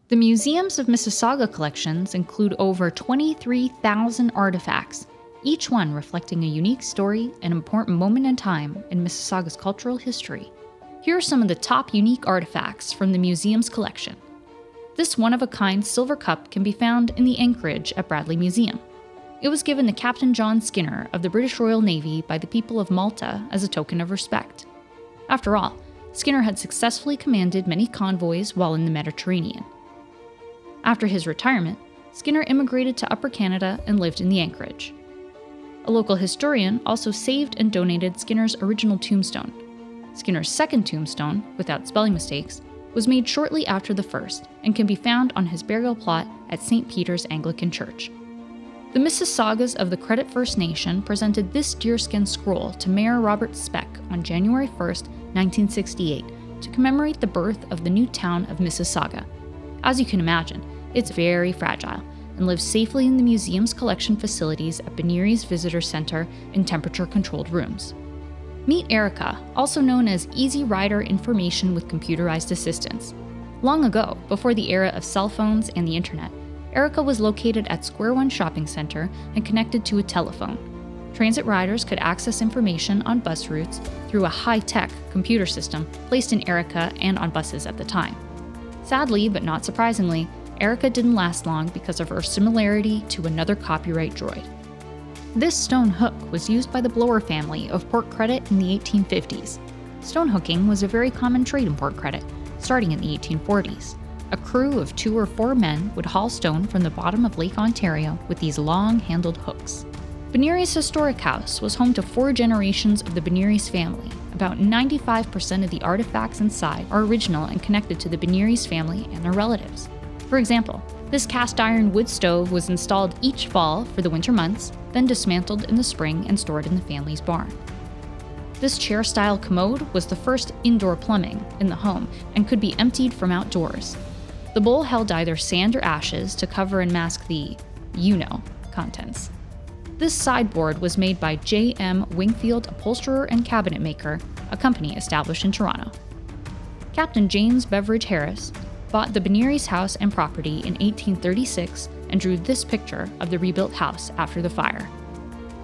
The Museums of Mississauga collections include over 23,000 artifacts, each one reflecting a unique story and important moment in time in Mississauga's cultural history. Here are some of the top unique artifacts from the museum's collection. This one-of-a-kind silver cup can be found in the anchorage at Bradley Museum. It was given to Captain John Skinner of the British Royal Navy by the people of Malta as a token of respect. After all, Skinner had successfully commanded many convoys while in the Mediterranean. After his retirement, Skinner immigrated to Upper Canada and lived in the anchorage. A local historian also saved and donated Skinner's original tombstone. Skinner's second tombstone, without spelling mistakes, was made shortly after the first and can be found on his burial plot at St. Peter's Anglican Church. The Mississaugas of the Credit First Nation presented this deerskin scroll to Mayor Robert Speck on January 1, 1968, to commemorate the birth of the new town of Mississauga. As you can imagine, it's very fragile and lives safely in the museum's collection facilities at Veneris Visitor Center in temperature-controlled rooms. Meet Erica, also known as Easy Rider Information with Computerized Assistance. Long ago, before the era of cell phones and the internet, Erica was located at Square One Shopping Center and connected to a telephone. Transit riders could access information on bus routes through a high-tech computer system placed in Erica and on buses at the time. Sadly, but not surprisingly, Erica didn't last long because of her similarity to another copyright droid. This stone hook was used by the Blower family of Port Credit in the 1850s. Stone hooking was a very common trade in Port Credit, starting in the 1840s. A crew of 2 or 4 men would haul stone from the bottom of Lake Ontario with these long-handled hooks. Veneris Historic House was home to 4 generations of the Veneris family. About 95% of the artifacts inside are original and connected to the Veneris family and their relatives. For example, this cast iron wood stove was installed each fall for the winter months, then dismantled in the spring and stored in the family's barn. This chair-style commode was the first indoor plumbing in the home and could be emptied from outdoors. The bowl held either sand or ashes to cover and mask the, contents. This sideboard was made by J.M. Wingfield Upholsterer and Cabinet Maker, a company established in Toronto. Captain James Beveridge Harris bought the Veneris House and property in 1836 and drew this picture of the rebuilt house after the fire.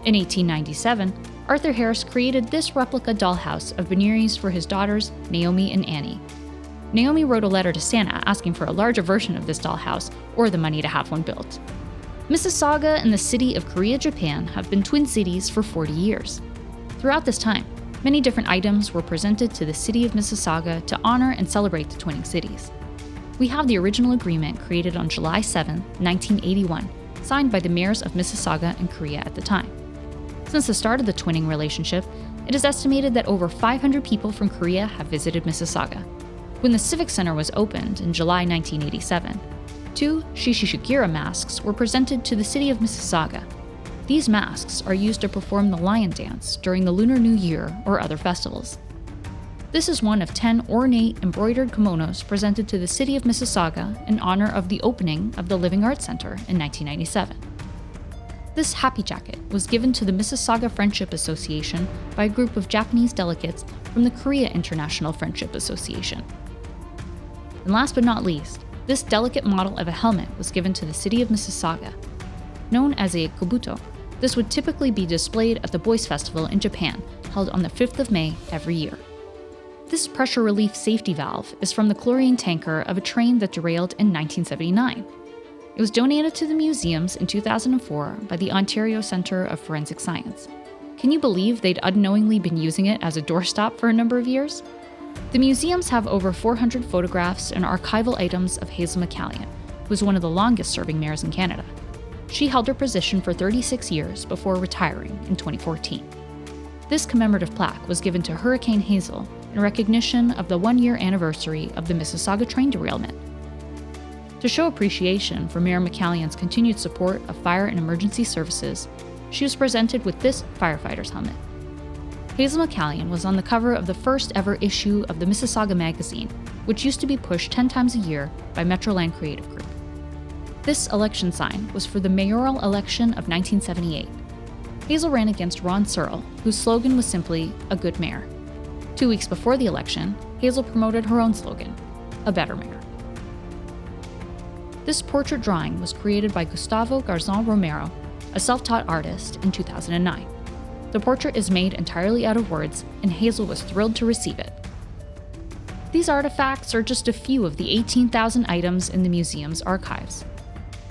In 1897, Arthur Harris created this replica dollhouse of Veneris for his daughters, Naomi and Annie. Naomi wrote a letter to Santa asking for a larger version of this dollhouse or the money to have one built. Mississauga and the city of Korea, Japan have been twin cities for 40 years. Throughout this time, many different items were presented to the city of Mississauga to honor and celebrate the twinning cities. We have the original agreement created on July 7, 1981, signed by the mayors of Mississauga and Korea at the time. Since the start of the twinning relationship, it is estimated that over 500 people from Korea have visited Mississauga. When the Civic Center was opened in July 1987, 2 Shishishikira masks were presented to the city of Mississauga. These masks are used to perform the lion dance during the Lunar New Year or other festivals. This is one of 10 ornate embroidered kimonos presented to the city of Mississauga in honor of the opening of the Living Arts Center in 1997. This happy jacket was given to the Mississauga Friendship Association by a group of Japanese delegates from the Korea International Friendship Association. And last but not least, this delicate model of a helmet was given to the city of Mississauga. Known as a kobuto, this would typically be displayed at the Boys Festival in Japan, held on the 5th of May every year. This pressure relief safety valve is from the chlorine tanker of a train that derailed in 1979. It was donated to the museums in 2004 by the Ontario Centre of Forensic Science. Can you believe they'd unknowingly been using it as a doorstop for a number of years? The museums have over 400 photographs and archival items of Hazel McCallion, who was one of the longest-serving mayors in Canada. She held her position for 36 years before retiring in 2014. This commemorative plaque was given to Hurricane Hazel in recognition of the 1-year anniversary of the Mississauga train derailment. To show appreciation for Mayor McCallion's continued support of fire and emergency services, she was presented with this firefighter's helmet. Hazel McCallion was on the cover of the first ever issue of the Mississauga magazine, which used to be pushed 10 times a year by Metroland Creative Group. This election sign was for the mayoral election of 1978. Hazel ran against Ron Searle, whose slogan was simply, "A good mayor." 2 weeks before the election, Hazel promoted her own slogan, "A better mayor." This portrait drawing was created by Gustavo Garzon Romero, a self-taught artist, in 2009. The portrait is made entirely out of words, and Hazel was thrilled to receive it. These artifacts are just a few of the 18,000 items in the museum's archives.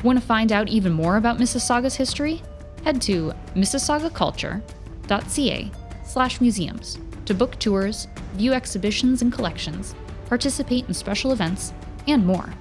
Want to find out even more about Mississauga's history? Head to mississaugaculture.ca/museums to book tours, view exhibitions and collections, participate in special events, and more.